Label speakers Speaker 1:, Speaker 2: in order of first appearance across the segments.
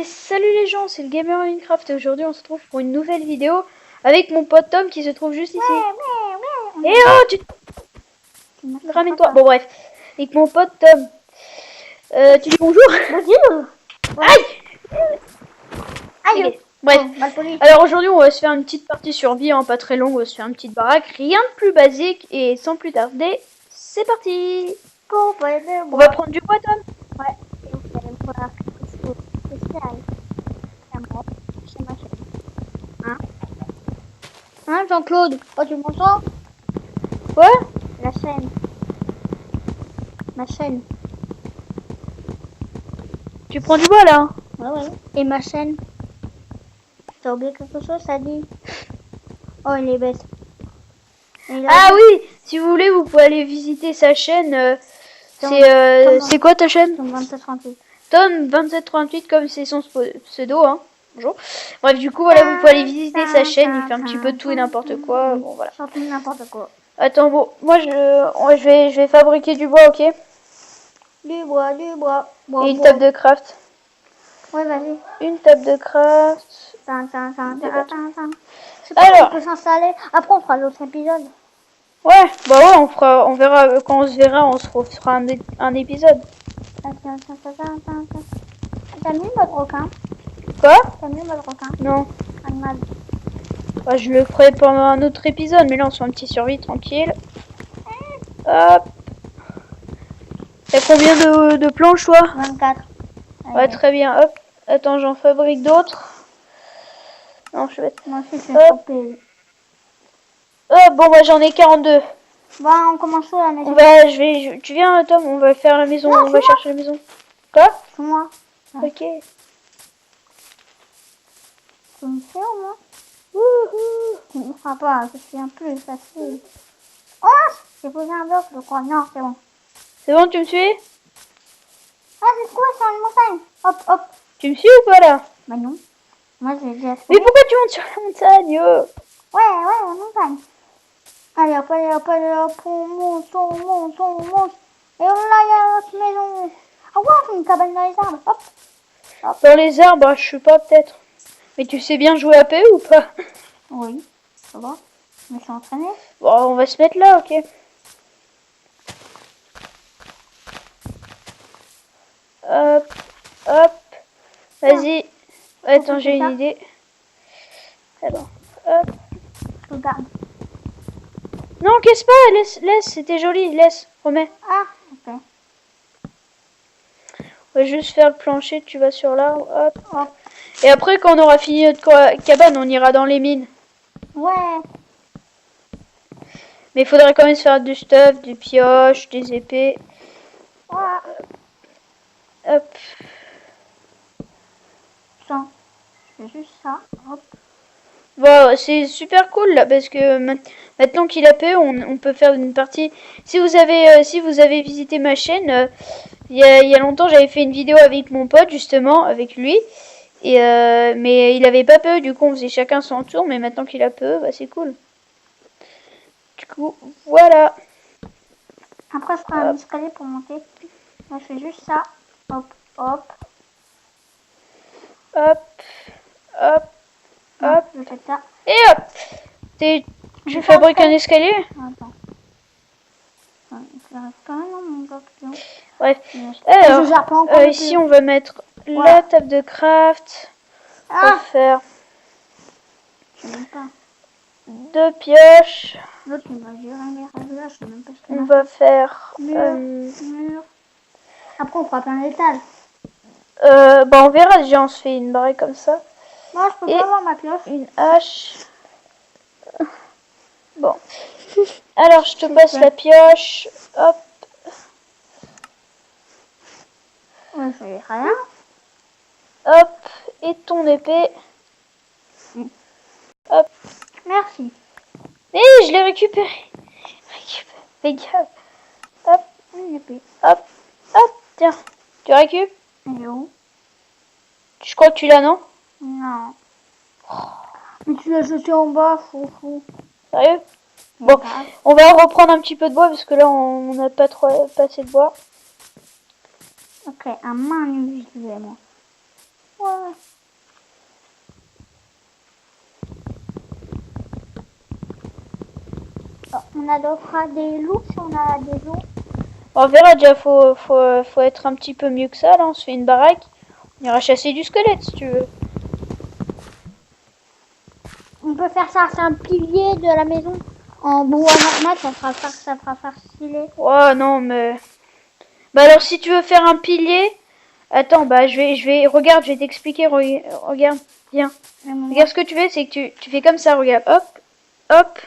Speaker 1: Et salut les gens, c'est le Gamer Minecraft et aujourd'hui on se retrouve pour une nouvelle vidéo avec mon pote Tom qui se trouve juste ici. Et oh, tu ramène-toi. Bon bref, avec mon pote Tom. Tu dis bonjour?
Speaker 2: Bonjour.
Speaker 1: Aïe.
Speaker 2: Aïe.
Speaker 1: Ok, bref.
Speaker 2: Oh, mal poli.
Speaker 1: Alors aujourd'hui on va se faire une petite partie survie, hein, pas très longue, on va se faire une petite baraque, rien de plus basique et sans plus tarder, c'est parti. On va prendre du bois Tom.
Speaker 2: Ouais. Et vous allez voir quelque chose de spécial. C'est ma chaîne. Hein, Jean-Claude? Oh, tu m'entends?
Speaker 1: Quoi?
Speaker 2: La chaîne. Ma chaîne.
Speaker 1: Tu prends du bois là?
Speaker 2: Ouais. Et ma chaîne? T'as oublié quelque chose, ça dit? Oh, il est bête.
Speaker 1: Ah oui, si vous voulez, vous pouvez aller visiter sa chaîne. C'est quoi ta chaîne?
Speaker 2: Tom 2738.
Speaker 1: Tom 2738 comme c'est son pseudo, hein. Bonjour. Bref, du coup, voilà, vous pouvez aller visiter sa chaîne. Il fait un petit peu de tout et n'importe quoi. Bon, voilà.
Speaker 2: Surtout n'importe quoi.
Speaker 1: Attends, bon, moi je vais fabriquer du bois, ok?
Speaker 2: Du bois.
Speaker 1: Et une table de craft.
Speaker 2: Ouais, vas-y.
Speaker 1: Une table de craft.
Speaker 2: Alors, on peut s'installer. Après, on fera l'autre épisode.
Speaker 1: Ouais, bah ouais, on verra quand on se verra, on se refera un épisode.
Speaker 2: T'as mis le mode requin?
Speaker 1: Quoi?
Speaker 2: T'as mis le mode requin?
Speaker 1: Non.
Speaker 2: Animal.
Speaker 1: Bah, je le ferai pendant un autre épisode, mais là on se fait un petit survie tranquille. Hop. T'as combien de planches, toi?
Speaker 2: 24.
Speaker 1: Ouais, très bien. Hop. Attends, j'en fabrique d'autres. Non, je vais...
Speaker 2: Moi aussi, je
Speaker 1: Hop. Bon, bah j'en ai 42.
Speaker 2: Bah, on commence où la maison?
Speaker 1: Tu viens, Tom, on va faire la maison,
Speaker 2: non,
Speaker 1: on va chercher la maison. Quoi?
Speaker 2: C'est moi. Ouais.
Speaker 1: Ok.
Speaker 2: Tu me fais au moins?
Speaker 1: Wouhou.
Speaker 2: Tu ne me feras pas, je suis un peu facile. Oh, j'ai posé un bloc, je crois. Non, c'est bon.
Speaker 1: C'est bon, tu me suis?
Speaker 2: Ah, c'est quoi, c'est une montagne? Hop.
Speaker 1: Tu me suis ou pas là?
Speaker 2: Bah non. Moi, j'ai déjà fait.
Speaker 1: Mais pourquoi tu montes sur la montagne?
Speaker 2: Ouais, la montagne. Allez, hop, on monte. Et là, il y a notre maison. Ah ouais, c'est une cabane dans les arbres. Hop.
Speaker 1: Dans les arbres, je sais pas, peut-être. Mais tu sais bien jouer à PE ou pas?
Speaker 2: Oui, ça va. Je me suis entraînée.
Speaker 1: Bon, on va se mettre là, ok. Hop. Vas-y. Attends, j'ai une idée. Alors, hop.
Speaker 2: Regarde.
Speaker 1: Non, casse pas, laisse, c'était joli, laisse, remets.
Speaker 2: Ah, ok.
Speaker 1: On va juste faire le plancher, tu vas sur l'arbre, hop. Et après, quand on aura fini notre cabane, on ira dans les mines.
Speaker 2: Ouais.
Speaker 1: Mais il faudrait quand même se faire du stuff, des pioches, des épées. Hop.
Speaker 2: Tiens, je fais juste ça. Hop.
Speaker 1: Bon, c'est super cool là parce que maintenant qu'il a PE, on peut faire une partie. Si vous avez visité ma chaîne, il y a longtemps, j'avais fait une vidéo avec mon pote justement, avec lui. Et mais il avait pas PE, du coup on faisait chacun son tour. Mais maintenant qu'il a PE, bah c'est cool. Du coup, voilà.
Speaker 2: Après, je prends un escalier pour monter. Moi, je fais juste ça. Hop. Je fais ça.
Speaker 1: Et hop. Tu fabriques un escalier?
Speaker 2: Attends. J'arrive quand même dans mon bloc.
Speaker 1: Bref.
Speaker 2: Alors,
Speaker 1: ici on va mettre la table de craft. On va faire
Speaker 2: je sais même pas.
Speaker 1: 2 pioches.
Speaker 2: L'autre, il va gérer les réglages. Je sais même pas ce qu'il
Speaker 1: On va faire
Speaker 2: mur. Après, on fera plein d'étages.
Speaker 1: bah on verra, déjà on se fait une barre comme ça.
Speaker 2: Moi, je peux pas avoir ma pioche.
Speaker 1: Une hache. Bon. Alors je te passe la pioche. Hop.
Speaker 2: Ouais, je fais rien.
Speaker 1: Hop. Et ton épée. Hop.
Speaker 2: Merci.
Speaker 1: Et je l'ai récupéré. Fais gaffe. Hop.
Speaker 2: Une épée.
Speaker 1: Hop. Tiens. Tu récupères?
Speaker 2: Elle est où?
Speaker 1: Je crois que tu l'as, non?
Speaker 2: Non. Mais tu l'as jeté en bas, fou.
Speaker 1: Sérieux? Bon, on va reprendre un petit peu de bois parce que là on n'a pas assez de bois.
Speaker 2: Ok, un main visuel, moi. Ouais. Oh, on adoptera des loups si on a des loups.
Speaker 1: On verra déjà, faut être un petit peu mieux que ça, là. On se fait une baraque. On ira chasser du squelette si tu veux.
Speaker 2: On peut faire ça, c'est un pilier de la maison. En bois normal, ça fera facile.
Speaker 1: Oh non, mais. Bah alors, si tu veux faire un pilier. Attends, bah regarde, je vais t'expliquer. Regarde, viens. Regarde ce que tu fais, c'est que tu fais comme ça, regarde. Hop, hop.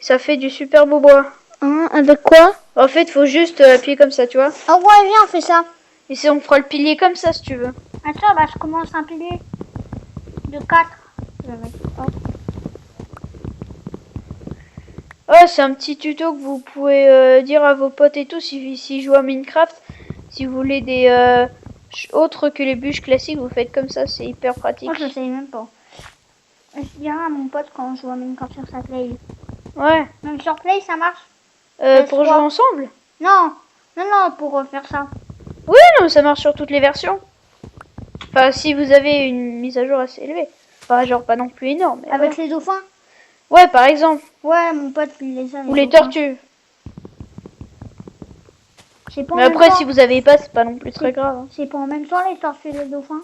Speaker 1: Ça fait du super beau bois.
Speaker 2: Hein, avec quoi?
Speaker 1: En fait, faut juste appuyer comme ça, tu vois.
Speaker 2: Ah ouais, viens, on fait ça.
Speaker 1: Et si on fera le pilier comme ça, si tu veux.
Speaker 2: Attends, bah je commence un pilier de 4.
Speaker 1: Oh, c'est un petit tuto que vous pouvez dire à vos potes et tout si jouent à Minecraft. Si vous voulez des autres que les bûches classiques, vous faites comme ça, c'est hyper pratique.
Speaker 2: Moi, je sais même pas. Je dirais à mon pote quand on joue à Minecraft sur sa play.
Speaker 1: Ouais.
Speaker 2: Même sur play, ça marche.
Speaker 1: Pour jouer ensemble?
Speaker 2: Non, pour faire ça.
Speaker 1: Oui, non, ça marche sur toutes les versions. Enfin, si vous avez une mise à jour assez élevée. Enfin, genre pas non plus énorme. Mais
Speaker 2: avec les dauphins?
Speaker 1: Ouais, par exemple.
Speaker 2: Ouais, mon pote, il les a.
Speaker 1: Ou les tortues. Mais après, si vous avez pas, c'est pas non plus très grave. Hein.
Speaker 2: C'est pas en même temps les tortues et les dauphins?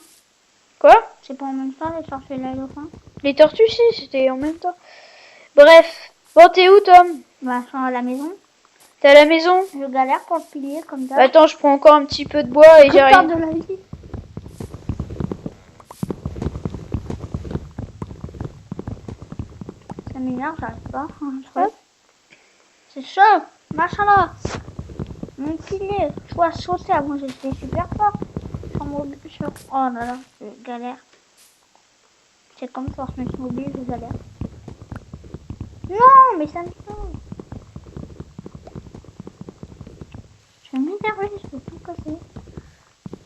Speaker 1: Quoi?
Speaker 2: C'est pas en même temps les tortues et les dauphins?
Speaker 1: Les tortues, si, c'était en même temps. Bref. Bon, t'es où, Tom?
Speaker 2: Bah, je suis à la maison.
Speaker 1: T'es à la maison?
Speaker 2: Je galère pour le pilier comme ça.
Speaker 1: Attends, je prends encore un petit peu de bois et j'arrive.
Speaker 2: de la vie. Ça m'énerve, j'arrive pas. C'est chaud, machallah. Mon pilier, je dois sauter avant, j'étais super fort. Oh là là, je galère. C'est comme force mobile, je galère. Non, mais ça me saoule. Je vais m'énerver, je vais tout casser.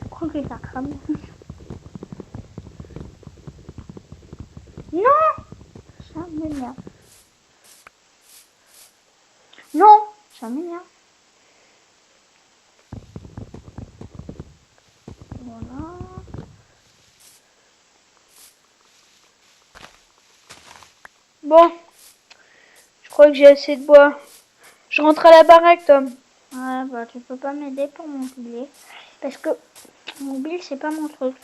Speaker 2: Je crois que ça crame. Non, ça m'énerve. Non, ça m'énerve. Voilà.
Speaker 1: Bon. Je crois que j'ai assez de bois. Je rentre à la baraque, Tom.
Speaker 2: Ouais, bah tu peux pas m'aider pour mon pilier. Parce que mon pilier, c'est pas mon truc.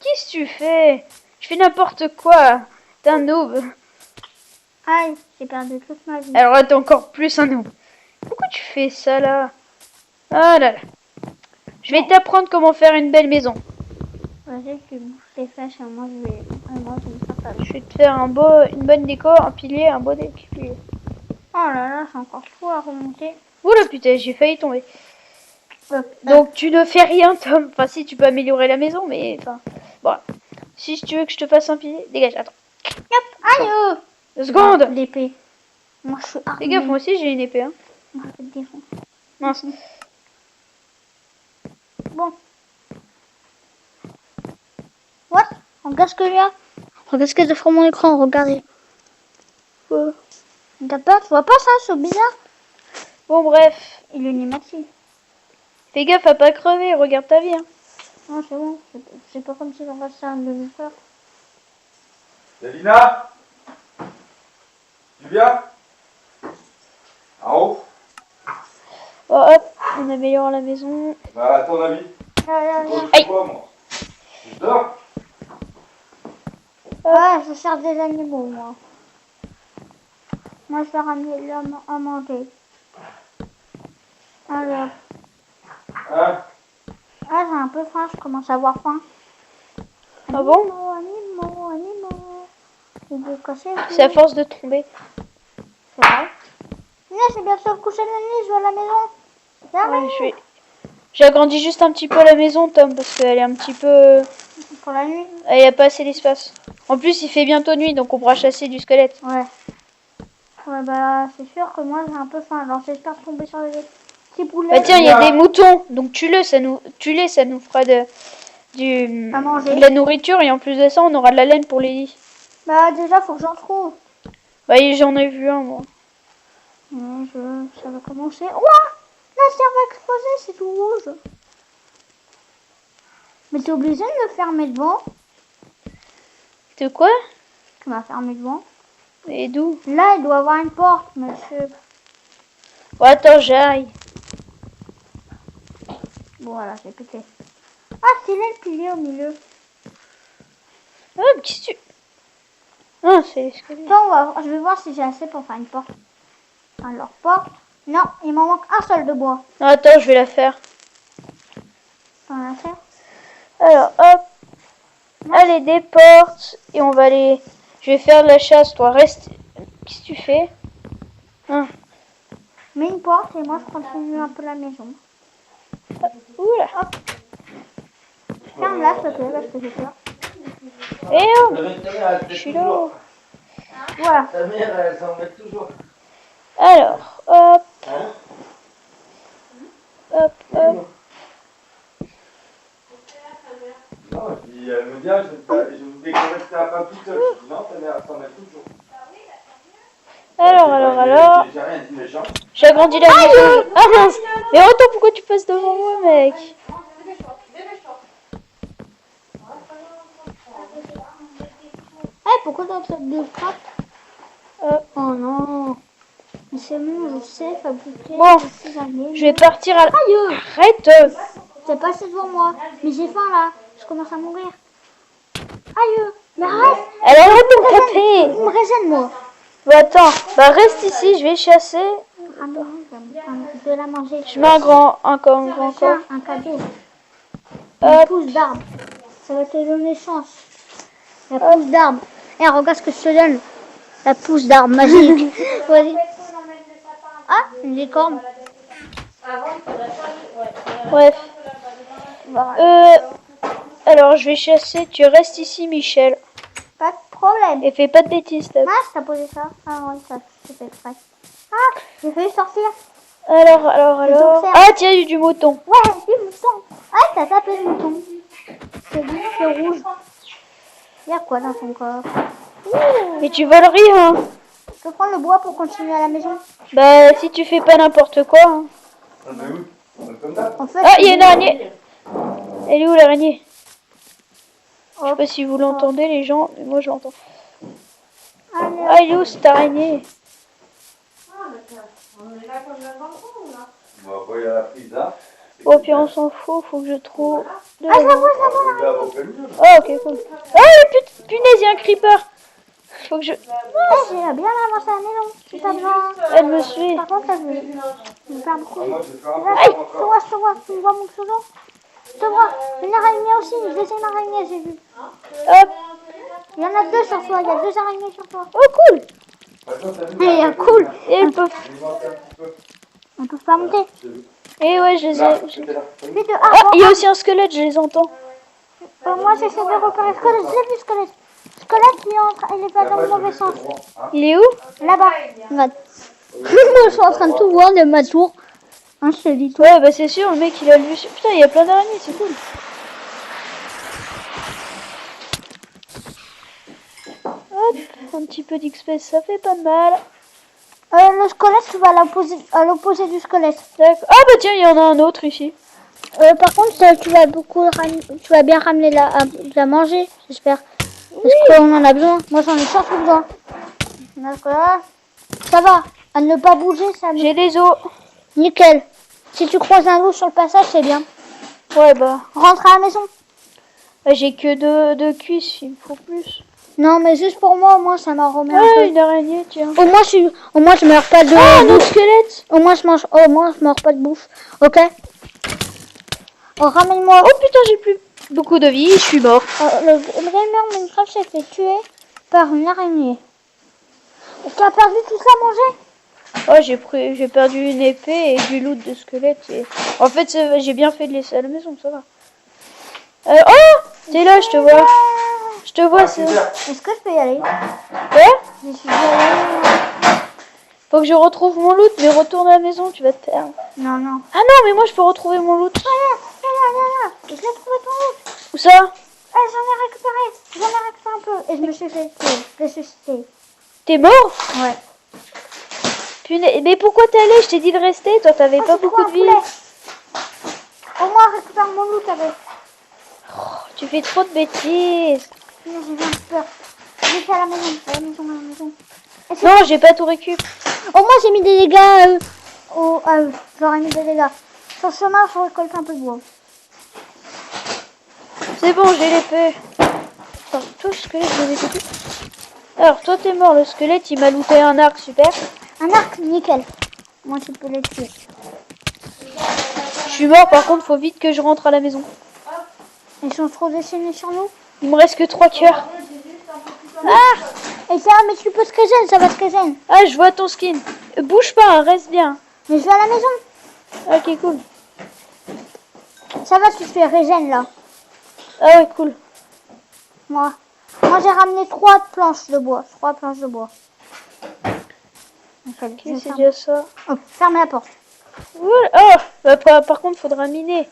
Speaker 1: Qu'est-ce que tu fais? Je fais n'importe quoi. T'es un noob.
Speaker 2: Aïe, j'ai perdu toute ma vie.
Speaker 1: Alors là, t'es encore plus un noob. Pourquoi tu fais ça, là? Ah là là. Je vais t'apprendre comment faire une belle maison.
Speaker 2: Vas-y, tu bouges tes flèches et moi je vais me faire ça.
Speaker 1: Je vais te faire une bonne déco, un pilier, un beau pilier.
Speaker 2: Oh là là, c'est encore fou à remonter.
Speaker 1: Oula putain, j'ai failli tomber. Donc tu ne fais rien, Tom. Enfin si, tu peux améliorer la maison, mais enfin... Bon, si tu veux que je te fasse un pilier, dégage, attends.
Speaker 2: Hop, aïe.
Speaker 1: 2 secondes.
Speaker 2: L'épée. Moi je suis armée.
Speaker 1: Fais gaffe, moi aussi j'ai une épée. Hein.
Speaker 2: On va te défoncer.
Speaker 1: Mince.
Speaker 2: Bon. What? Regarde ce que j'ai. Regarde ce que j'ai sur mon écran, regardez. T'as peur? Tu vois pas ça, c'est bizarre.
Speaker 1: Bon bref.
Speaker 2: Il est animatif.
Speaker 1: Fais gaffe à pas crever, regarde ta vie. Hein.
Speaker 2: Non, c'est bon. C'est pas comme si on va faire un demi-heure.
Speaker 3: Davina, tu viens? En haut?
Speaker 1: Oh, hop, on améliore la maison.
Speaker 3: Bah, à ton avis?
Speaker 1: Aïe.
Speaker 3: Quoi, moi? Je dors?
Speaker 2: Ah, je cherche des animaux, moi. Moi, je vais ramener à manger. Alors.
Speaker 3: Hein?
Speaker 2: Ah, j'ai un peu faim, je commence à avoir faim.
Speaker 1: Ah bon? C'est à force de tomber.
Speaker 2: C'est vrai. Mais c'est bientôt le coucher de la nuit, je vais à la maison.
Speaker 1: Ouais, j'agrandis juste un petit peu la maison, Tom, parce qu'elle est un petit peu...
Speaker 2: Pour la nuit?
Speaker 1: Il n'y a pas assez d'espace. En plus, il fait bientôt nuit, donc on pourra chasser du squelette.
Speaker 2: Ouais. Ouais, bah, c'est sûr que moi, j'ai un peu faim. Alors, j'espère tomber sur les petits poulets.
Speaker 1: Bah tiens, il y a des moutons, donc tue-les, ça nous fera
Speaker 2: à manger.
Speaker 1: de la nourriture, et en plus de ça, on aura de la laine pour les lits.
Speaker 2: Bah, déjà, faut que j'en trouve.
Speaker 1: Bah, j'en ai vu un, moi.
Speaker 2: Ça va commencer. Ouah! La serre va exploser, c'est tout rouge. Mais t'es obligé de me fermer devant.
Speaker 1: De quoi?
Speaker 2: Tu m'as fermé devant.
Speaker 1: Et d'où?
Speaker 2: Là, il doit y avoir une porte, monsieur.
Speaker 1: Oh, attends, j'arrive.
Speaker 2: Bon, voilà, j'ai pété. Ah, c'est là le pilier au milieu.
Speaker 1: Oh, qu'est-ce que tu... Ah, c'est l'escalier.
Speaker 2: Attends, je vais voir si j'ai assez pour faire une porte. Alors, porte. Non, il m'en manque un seul de bois.
Speaker 1: Non, attends, je vais la faire.
Speaker 2: T'en as fait?
Speaker 1: Alors, hop. Allez, des portes. Et on va aller... Je vais faire de la chasse, toi. Reste... Qu'est-ce que tu fais? Hein.
Speaker 2: Mets une porte et moi, je continue un peu la maison.
Speaker 1: Oula.
Speaker 2: Hop. Ferme-la, s'il te plaît, parce que j'ai peur.
Speaker 1: Eh oh,
Speaker 3: Ta mère,
Speaker 1: je suis là.
Speaker 2: Voilà.
Speaker 3: Ta mère, elle s'en met toujours.
Speaker 1: Alors, hop,
Speaker 3: Hein?
Speaker 1: hop, hop.
Speaker 3: Non, puis elle me dit, ah, je vous découvre que t'as pas toute seule. Je dis, non, ta mère, elle s'en met toujours.
Speaker 1: Alors.
Speaker 3: J'ai rien dit méchant.
Speaker 1: J'ai agrandi la maison. Ah mince. Mais attends, pourquoi tu passes devant moi, mec?
Speaker 2: Eh, pourquoi t'as cette de frappe? Oh non. Mais c'est bon, je sais fabriquer.
Speaker 1: Bon,
Speaker 2: des cisailles.
Speaker 1: je vais partir à...
Speaker 2: Aïe!
Speaker 1: Arrête.
Speaker 2: T'es passé devant moi. Mais j'ai faim là. Je commence à mourir. Aïe! Mais arrête!
Speaker 1: Elle arrête de me
Speaker 2: Il
Speaker 1: taper.
Speaker 2: me régène moi.
Speaker 1: Bon, attends. Bah, reste ici, je vais chasser.
Speaker 2: Ah non, je vais la manger.
Speaker 1: Je mets un grand corps.
Speaker 2: Tiens, un cadeau. Une
Speaker 1: Hop.
Speaker 2: pousse d'arbre. Ça va te donner chance. La pousse d'arbre. Eh, regarde ce que je te donne. La pousse d'arbre magique. Vas-y. Ah, une licorne.
Speaker 1: Bref. Alors, je vais chasser. Tu restes ici, Michel.
Speaker 2: Pas de problème.
Speaker 1: Et fais pas de bêtises, stop.
Speaker 2: Ah, t'as posé ça. Ah oui, ça, c'est fait exprès. Ah, j'ai failli sortir.
Speaker 1: Alors.
Speaker 2: observe.
Speaker 1: Ah, tiens, il y a du mouton.
Speaker 2: Ouais, du mouton. Ah, t'as tapé le mouton. C'est bon, c'est rouge. Il y a quoi dans ton corps?
Speaker 1: Mais tu voles rien.
Speaker 2: Je peux prendre le bois pour continuer à la maison.
Speaker 1: Bah, si tu fais pas n'importe quoi. Hein.
Speaker 3: On est où? On est comme ça?
Speaker 2: En fait,
Speaker 1: Ah, il y a une araignée. Elle est où, l'araignée? Je sais
Speaker 2: hop.
Speaker 1: pas si vous l'entendez, les gens, mais moi je l'entends.
Speaker 2: Allez,
Speaker 1: Ah, elle est où, cette araignée?
Speaker 3: Bon, après, il y a la prise là.
Speaker 1: Oh, puis on s'en fout, faut que je trouve... de
Speaker 2: Ah,
Speaker 1: la-
Speaker 2: je la vois, je la vois.
Speaker 1: Oh, ok, cool. Ah, punaise, il y a un creeper. Faut que je...
Speaker 2: Ah, j'ai bien avancé à la maison. Si t'as besoin.
Speaker 1: Elle me suit.
Speaker 2: Par contre, elle me perd beaucoup.
Speaker 3: Ah, moi, je vais faire un
Speaker 2: Là,
Speaker 3: peu
Speaker 2: je te
Speaker 3: encore.
Speaker 2: vois, je te vois. Tu me vois mon pseudo? Je te vois. Une araignée aussi. Je vais essayer une araignée, j'ai vu.
Speaker 1: Hop.
Speaker 2: Il y en a deux sur toi. Il y a deux araignées sur toi.
Speaker 1: Oh, cool.
Speaker 3: Attends, t'as vu,
Speaker 2: Il y a cool.
Speaker 1: Et elles peuvent...
Speaker 3: il manque un petit peu.
Speaker 2: On peut pas monter.
Speaker 1: Et ouais, je les
Speaker 3: Là,
Speaker 1: ai...
Speaker 3: c'était là.
Speaker 2: Vite, de
Speaker 1: Ah, il y a aussi un squelette, je les entends.
Speaker 2: moi, j'essaie de repérer squelette. J'ai vu squelette. Squelette, il est pas dans le mauvais sens.
Speaker 1: Il est où?
Speaker 2: Là-bas. Regarde. Moi, je suis en train de tout voir de ma tour. Hein, je te dis tout.
Speaker 1: Ouais, bah c'est sûr, le mec, il a le vue sur... Putain, il y a plein d'araignées, c'est cool. Hop, un petit peu d'XP, ça fait pas mal.
Speaker 2: Le squelette, tu vas à l'opposé du squelette.
Speaker 1: D'accord. Ah bah tiens, il y en a un autre ici.
Speaker 2: Par contre, tu vas bien ramener la manger, j'espère. Parce qu'on en a besoin. Moi, j'en ai surtout besoin. D'accord. Ça va. À ne pas bouger, ça me...
Speaker 1: J'ai les os.
Speaker 2: Nickel. Si tu croises un loup sur le passage, c'est bien.
Speaker 1: Ouais, bah...
Speaker 2: Rentre à la maison.
Speaker 1: Bah, j'ai que deux cuisses, il me faut plus.
Speaker 2: Non, mais juste pour moi, au moins, ça m'en remet un
Speaker 1: Ah,
Speaker 2: peu.
Speaker 1: une araignée, tiens.
Speaker 2: Au moins, je meurs pas de...
Speaker 1: Ah, un autre squelette.
Speaker 2: Au moins, je meurs pas de bouffe. Ok. Oh, ramène-moi.
Speaker 1: Oh putain, j'ai plus beaucoup de vie, je suis mort.
Speaker 2: Le gamer Minecraft s'est fait tuer par une araignée. Tu as perdu tout ça à manger?
Speaker 1: Oh, j'ai perdu une épée et du loot de squelette. Et... En fait, j'ai bien fait de laisser à la maison, ça va. Oh, t'es là, je te vois. Je te vois, c'est...
Speaker 2: Est-ce que je peux y aller?
Speaker 1: Ouais.
Speaker 2: Je suis allée.
Speaker 1: Faut que je retrouve mon loot, mais retourne à la maison, tu vas te perdre.
Speaker 2: Non, non.
Speaker 1: Ah non, mais moi je peux retrouver mon loot.
Speaker 2: Là. Je l'ai trouvé ton loot.
Speaker 1: Où ça?
Speaker 2: J'en ai récupéré un peu. Et je me suis fait ressusciter.
Speaker 1: T'es mort?
Speaker 2: Ouais.
Speaker 1: Punaise, mais pourquoi t'es allé? Je t'ai dit de rester, toi t'avais pas beaucoup de vie.
Speaker 2: Au moins, récupère mon loot avec.
Speaker 1: Tu fais trop de bêtises.
Speaker 2: Non, j'ai bien peur. Je vais à la maison, à la maison, à la maison.
Speaker 1: Non, j'ai pas tout récup.
Speaker 2: Au moins, j'ai mis des dégâts. J'aurais mis des dégâts. Sur le chemin, je récolte un peu de bois.
Speaker 1: C'est bon, j'ai l'épée. Attends, toi, le squelette, je l'ai tout. Alors, toi, t'es mort. Le squelette, il m'a looté un arc, super.
Speaker 2: Un arc, nickel. Moi, tu peux les tuer.
Speaker 1: Je suis mort, par contre, faut vite que je rentre à la maison.
Speaker 2: Ils sont trop déchaînés sur nous.
Speaker 1: Il me reste que 3 cœurs.
Speaker 2: Ah! Et ça, mais tu peux se régène, ça va se régène.
Speaker 1: Ah, je vois ton skin. Bouge pas, hein, reste bien.
Speaker 2: Mais je vais à la maison.
Speaker 1: Ok, cool.
Speaker 2: Ça va, tu te fais régène là.
Speaker 1: Ah ouais, cool.
Speaker 2: Moi j'ai ramené 3 planches de bois. 3 planches de bois.
Speaker 1: Ok, c'est déjà ça.
Speaker 2: Oh, ferme la porte.
Speaker 1: Voilà. Oh, bah, par contre, faudra miner.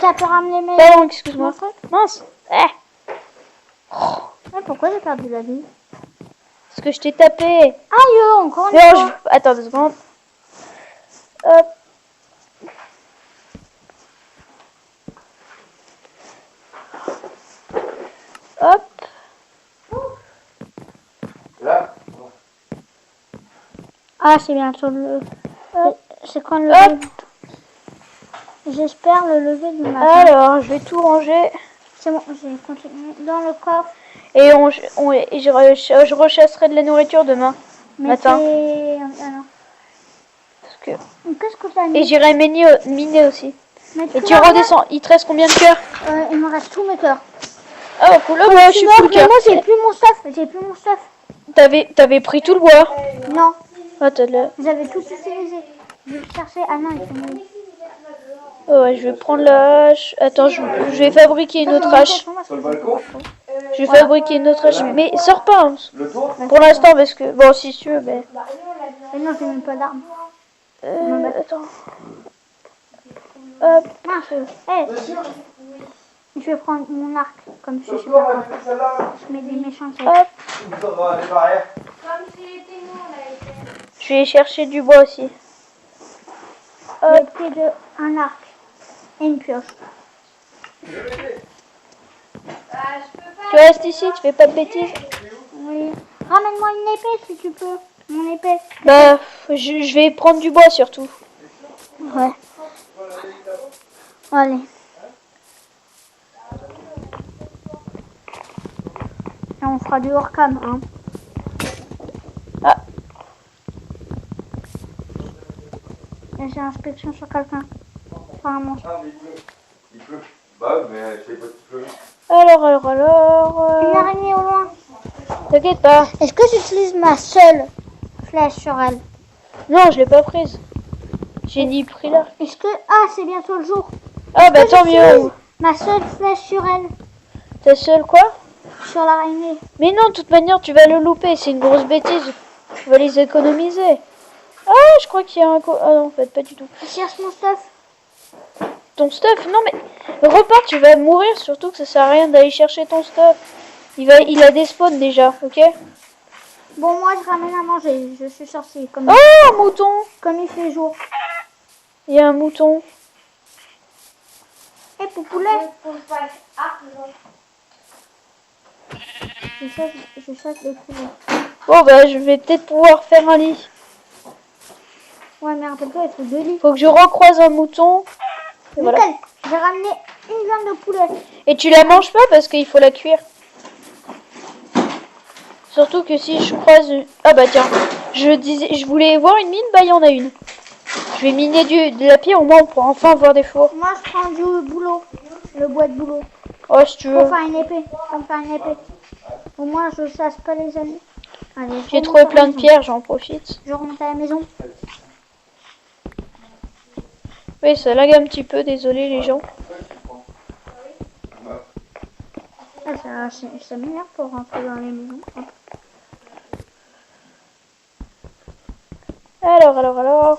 Speaker 2: T'as pu ramener mes...
Speaker 1: Pardon, excuse-moi.
Speaker 2: mon truc.
Speaker 1: Mince.
Speaker 2: Ouais, pourquoi j'ai perdu la vie?
Speaker 1: Parce que je t'ai tapé.
Speaker 2: Aïe, encore une
Speaker 1: Non,
Speaker 2: fois.
Speaker 1: Attends 2 secondes. Hop. Hop.
Speaker 3: Là.
Speaker 2: Ah, c'est bientôt le... C'est quand le...
Speaker 1: Hop.
Speaker 2: J'espère le lever du matin.
Speaker 1: Alors, je vais tout ranger.
Speaker 2: C'est bon, j'ai continué dans le coffre.
Speaker 1: Et, je rechasserai de la nourriture demain
Speaker 2: Mais
Speaker 1: matin.
Speaker 2: Ah non.
Speaker 1: Parce que...
Speaker 2: Qu'est-ce que t'as mis?
Speaker 1: Et j'irai miner aussi.
Speaker 2: Mais
Speaker 1: Et tu redescends. Il te reste combien de cœurs?
Speaker 2: Il me reste tous mes cœurs.
Speaker 1: Ah, cool. Oh, bah, je suis full cœur.
Speaker 2: Moi, j'ai plus mon stuff. J'ai plus mon stuff.
Speaker 1: T'avais pris tout le bois.
Speaker 2: Non,
Speaker 1: Ah, t'as de la...
Speaker 2: j'avais tout utilisé. Je vais chercher. Ah non, il faut me...
Speaker 1: Oh, ouais, je vais prendre la hache. Attends, je vais fabriquer une autre hache.
Speaker 3: Sur le balcon.
Speaker 1: Je vais fabriquer une autre hache. Mais sors pas, hein,
Speaker 3: Le tour.
Speaker 1: pour l'instant, parce que... Bon, si tu veux, mais...
Speaker 2: Mais non, j'ai même pas d'armes.
Speaker 1: Attends. Hop.
Speaker 2: Mince. Je vais prendre mon arc. Comme je
Speaker 3: Le
Speaker 2: suis
Speaker 3: tour,
Speaker 2: pas
Speaker 3: elle fait celle-là.
Speaker 2: Je mets des méchants.
Speaker 1: Hop.
Speaker 3: Il faudra les barrières.
Speaker 1: Je vais chercher du bois aussi.
Speaker 2: J'ai pris un arc et une pioche.
Speaker 1: Tu restes ici, tu fais pas de bêtises.
Speaker 2: Oui. Ramène-moi une épée si tu peux. Mon épée.
Speaker 1: Bah, je vais prendre du bois surtout.
Speaker 2: Ouais. Allez. Et on fera du hors-cam, hein.
Speaker 1: Ah.
Speaker 2: Et j'ai inspection sur quelqu'un. Sur un monstre.
Speaker 3: Ah, mais il pleut. Il pleut. Bah, mais je sais pas qu'il pleut.
Speaker 1: Alors...
Speaker 2: Une araignée au loin.
Speaker 1: T'inquiète pas.
Speaker 2: Est-ce que j'utilise ma seule flèche sur elle?
Speaker 1: Non, je l'ai pas prise. J'ai ni pris là.
Speaker 2: Est-ce que... Ah, c'est bientôt le jour.
Speaker 1: Ah, bah
Speaker 2: Que
Speaker 1: tant
Speaker 2: j'utilise
Speaker 1: mieux.
Speaker 2: Ma seule flèche sur elle.
Speaker 1: T'es seul quoi?
Speaker 2: Sur l'araignée.
Speaker 1: Mais non, de toute manière, tu vas le louper. C'est une grosse bêtise. Tu vas les économiser. Ah, je crois qu'il y a un... Ah non, en fait, pas du tout.
Speaker 2: Je cherche mon stuff.
Speaker 1: Ton stuff? Non, mais repars, tu vas mourir. Surtout que ça sert à rien d'aller chercher ton stuff. Il a des spawns déjà, ok?
Speaker 2: Bon, moi, je ramène à manger. Je suis sortie. Comme,
Speaker 1: Oh, un mouton!
Speaker 2: comme il fait jour.
Speaker 1: Il y a un mouton.
Speaker 2: Et pour poulet. Je chasse les poulets.
Speaker 1: Bon, bah, je vais peut-être pouvoir faire un lit.
Speaker 2: Ouais, mais rappelle-toi, il faut 2 lits.
Speaker 1: Faut que je recroise un mouton. Et voilà.
Speaker 2: Nickel. J'ai ramené une viande de poulet.
Speaker 1: Et tu la manges pas parce qu'il faut la cuire. Surtout que si je croise... Ah bah tiens, je voulais voir une mine, bah il y en a une. Je vais miner de la pierre, au moins on pourra enfin voir des fours.
Speaker 2: Moi, je prends du boulot. Le bois de boulot.
Speaker 1: Oh, si tu veux.
Speaker 2: Pour faire une épée. Pour faire une épée. Au moins, je chasse pas les ennemis. Allez, je
Speaker 1: J'ai
Speaker 2: remonte
Speaker 1: trouvé
Speaker 2: à la
Speaker 1: plein de
Speaker 2: maison.
Speaker 1: pierres, j'en profite.
Speaker 2: Je remonte à la maison.
Speaker 1: Oui, ça lag un petit peu, désolé les gens.
Speaker 2: Ah, ça m'énerve pour rentrer dans les maisons.
Speaker 1: Alors...